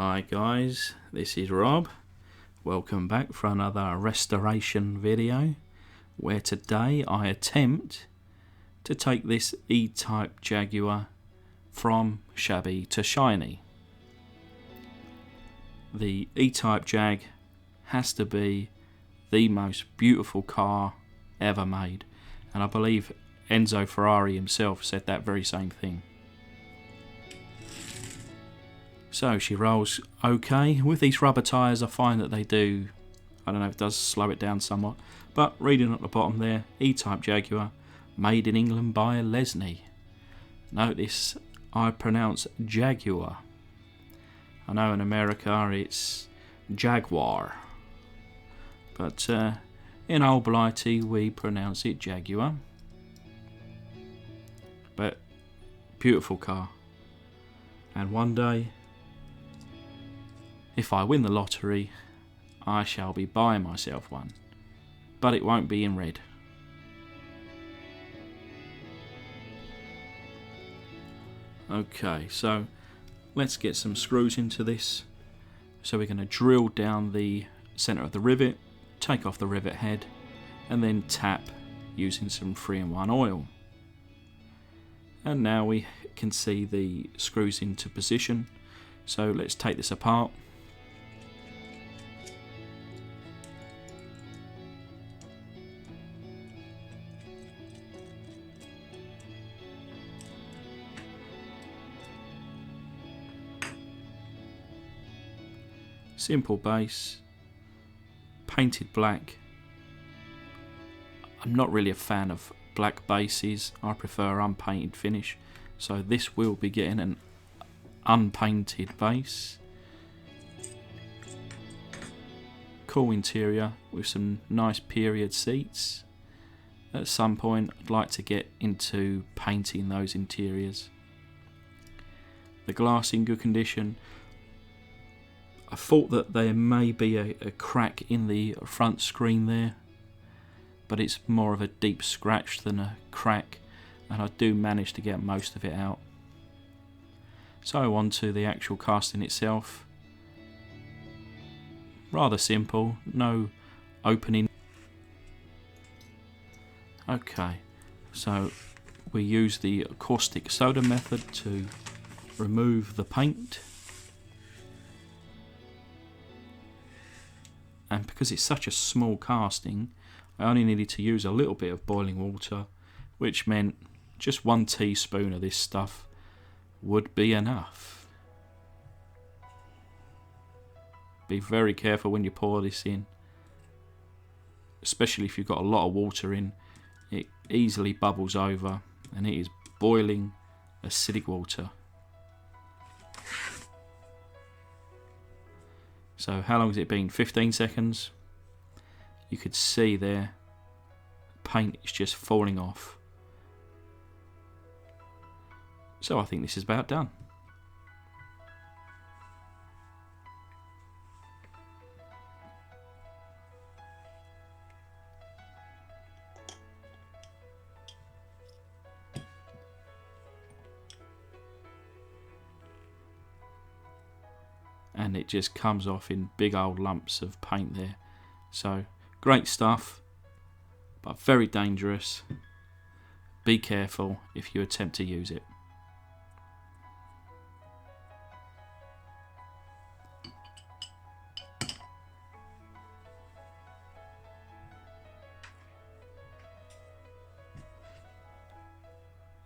Hi guys, this is Rob. Welcome back for another restoration video where today I attempt to take this E-Type Jaguar from shabby to shiny. The E-Type Jag has to be the most beautiful car ever made, and I believe Enzo Ferrari himself said that very same thing. So she rolls okay. With these rubber tyres I find that they do, I don't know, it does slow it down somewhat. But reading at the bottom there, E-Type Jaguar, made in England by Lesney. Notice I pronounce Jaguar. I know in America it's Jaguar. But in Old Blighty we pronounce it Jaguar. But beautiful car. And one day, if I win the lottery, I shall be buying myself one, but it won't be in red. Okay, so let's get some screws into this. So we're going to drill down the centre of the rivet, take off the rivet head, and then tap using some 3-in-1 oil. And now we can see the screws into position. So let's take this apart. Simple base, painted black. I'm not really a fan of black bases, I prefer unpainted finish, so this will be getting an unpainted base. Cool interior with some nice period seats. At some point I'd like to get into painting those interiors. The glass in good condition. I thought that there may be a crack in the front screen there, but it's more of a deep scratch than a crack, and I do manage to get most of it out. So on to the actual casting itself. Rather simple, no opening. Okay, so we use the caustic soda method to remove the paint. And because it's such a small casting, I only needed to use a little bit of boiling water, which meant just 1 teaspoon of this stuff would be enough. Be very careful when you pour this in, especially if you've got a lot of water in. It easily bubbles over, and it is boiling acidic water. So how long has it been? 15 seconds. You could see there, paint is just falling off. So I think this is about done. And it just comes off in big old lumps of paint there. So great stuff, but very dangerous. Be careful if you attempt to use it.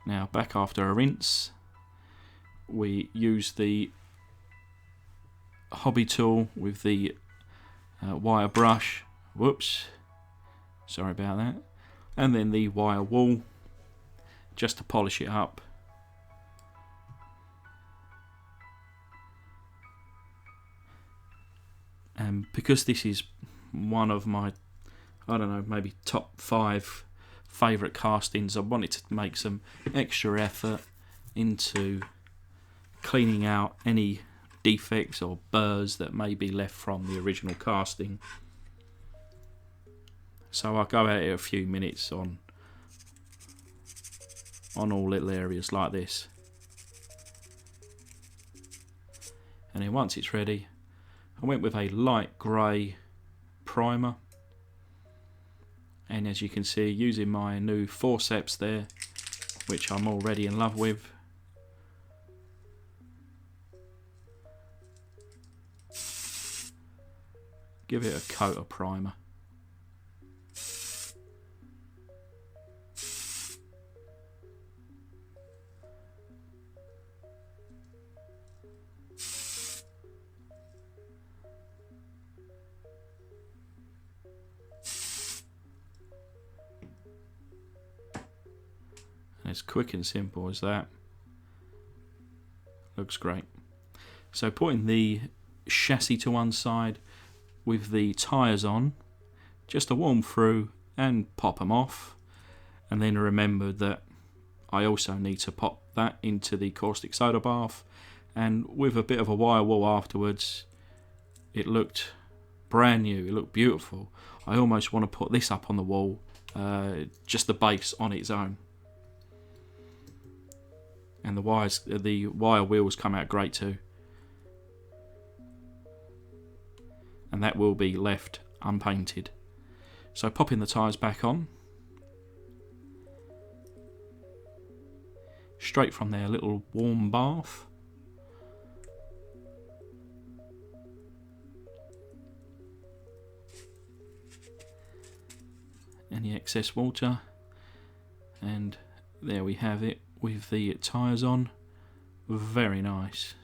Now back after a rinse, we use the hobby tool with the wire brush, whoops, sorry about that, and then the wire wool just to polish it up. And because this is one of my, I don't know, maybe top 5 favourite castings, I wanted to make some extra effort into cleaning out any defects or burrs that may be left from the original casting. So I'll go at it a few minutes on all little areas like this. And then once it's ready, I went with a light grey primer, and as you can see, using my new forceps there, which I'm already in love with, give it a coat of primer. As quick and simple as that. Looks great. So putting the chassis to one side with the tyres on, just to warm through and pop them off, and then remembered that I also need to pop that into the caustic soda bath, and with a bit of a wire wool afterwards, it looked brand new, it looked beautiful. I almost want to put this up on the wall, just the base on its own. And the wire wheels come out great too. And that will be left unpainted. So popping the tyres back on. Straight from their little warm bath. Any excess water. And there we have it with the tyres on. Very nice.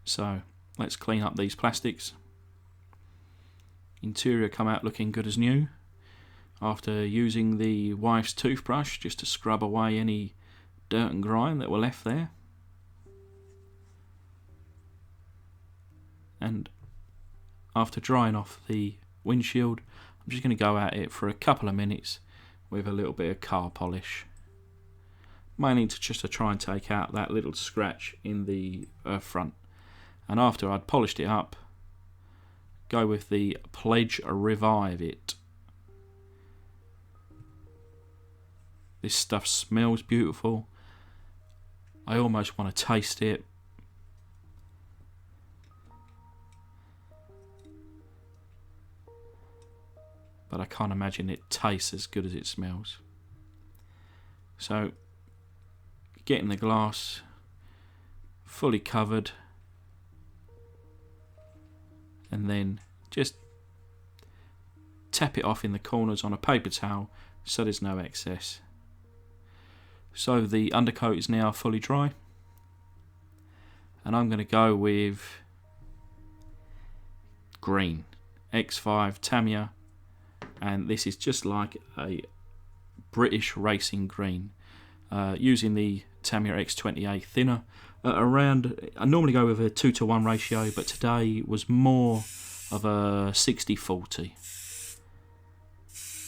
So let's clean up these plastics. Interior come out looking good as new after using the wife's toothbrush just to scrub away any dirt and grime that were left there. And after drying off the windshield, I'm just going to go at it for a couple of minutes with a little bit of car polish. Mainly to try and take out that little scratch in the front. And after I'd polished it up, go with the Pledge Revive It. This stuff smells beautiful. I almost want to taste it. But I can't imagine it tastes as good as it smells. So, getting the glass fully covered, and then just tap it off in the corners on a paper towel so there's no excess. So the undercoat is now fully dry, and I'm going to go with green X5 Tamiya. And this is just like a British racing green, using the Tamiya X28 thinner around. I normally go with a 2-to-1 ratio, but today was more of a 60-40.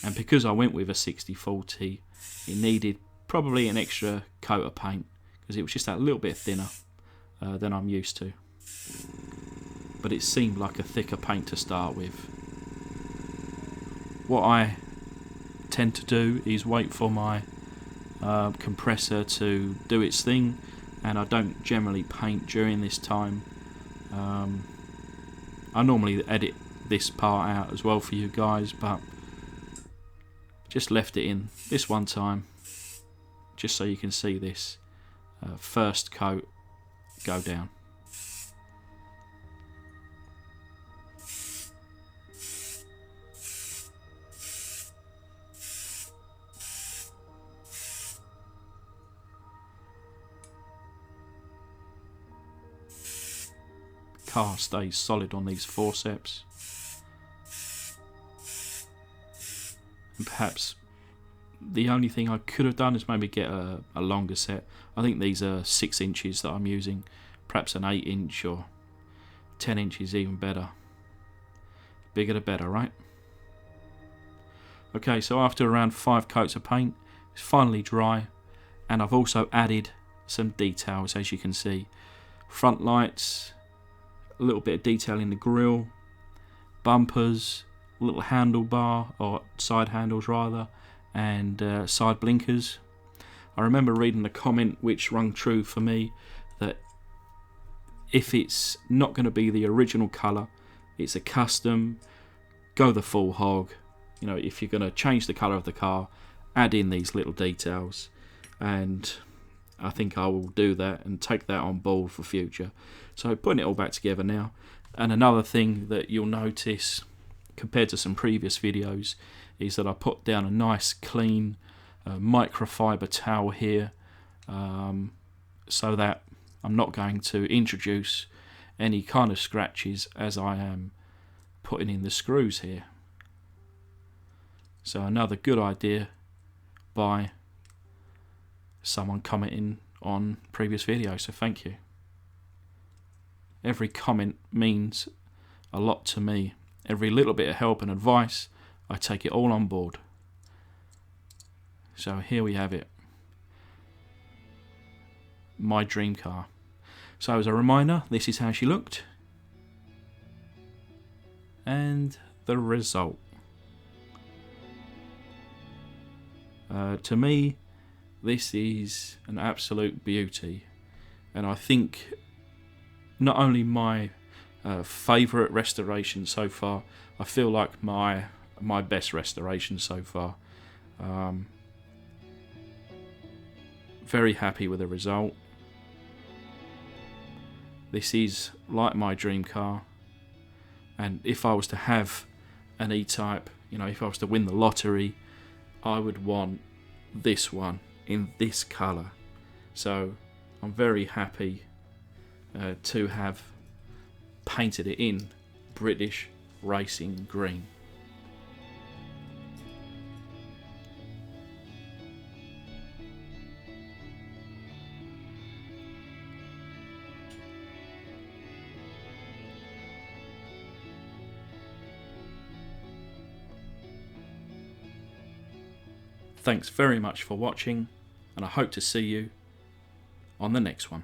And because I went with a 60-40, it needed probably an extra coat of paint because it was just that little bit thinner than I'm used to. But it seemed like a thicker paint to start with. What I tend to do is wait for my compressor to do its thing, and I don't generally paint during this time. I normally edit this part out as well for you guys, but just left it in this one time just so you can see this first coat go down. Car stays solid on these forceps, and perhaps the only thing I could have done is maybe get a longer set. I think these are 6 inches that I'm using, perhaps an 8 inch or 10 inches even better. Bigger the better, right? Okay, so after around 5 coats of paint, it's finally dry, and I've also added some details, as you can see. Front lights, a little bit of detail in the grille, bumpers, a little handlebar, or side handles rather, and side blinkers. I remember reading a comment which rung true for me, that if it's not going to be the original colour, it's a custom, go the full hog. You know, if you're going to change the colour of the car, add in these little details, and I think I will do that and take that on board for future. So putting it all back together now. And another thing that you'll notice compared to some previous videos is that I put down a nice clean microfiber towel here, so that I'm not going to introduce any kind of scratches as I am putting in the screws here. So another good idea by someone commenting on previous videos, so thank you. Every comment means a lot to me. Every little bit of help and advice, I take it all on board. So here we have it. My dream car. So as a reminder, this is how she looked. And the result. To me, this is an absolute beauty. And I think not only my favourite restoration so far, I feel like my best restoration so far. Very happy with the result. This is like my dream car, and if I was to have an E-Type, you know, if I was to win the lottery, I would want this one in this colour. So I'm very happy to have painted it in British racing green. Thanks very much for watching, and I hope to see you on the next one.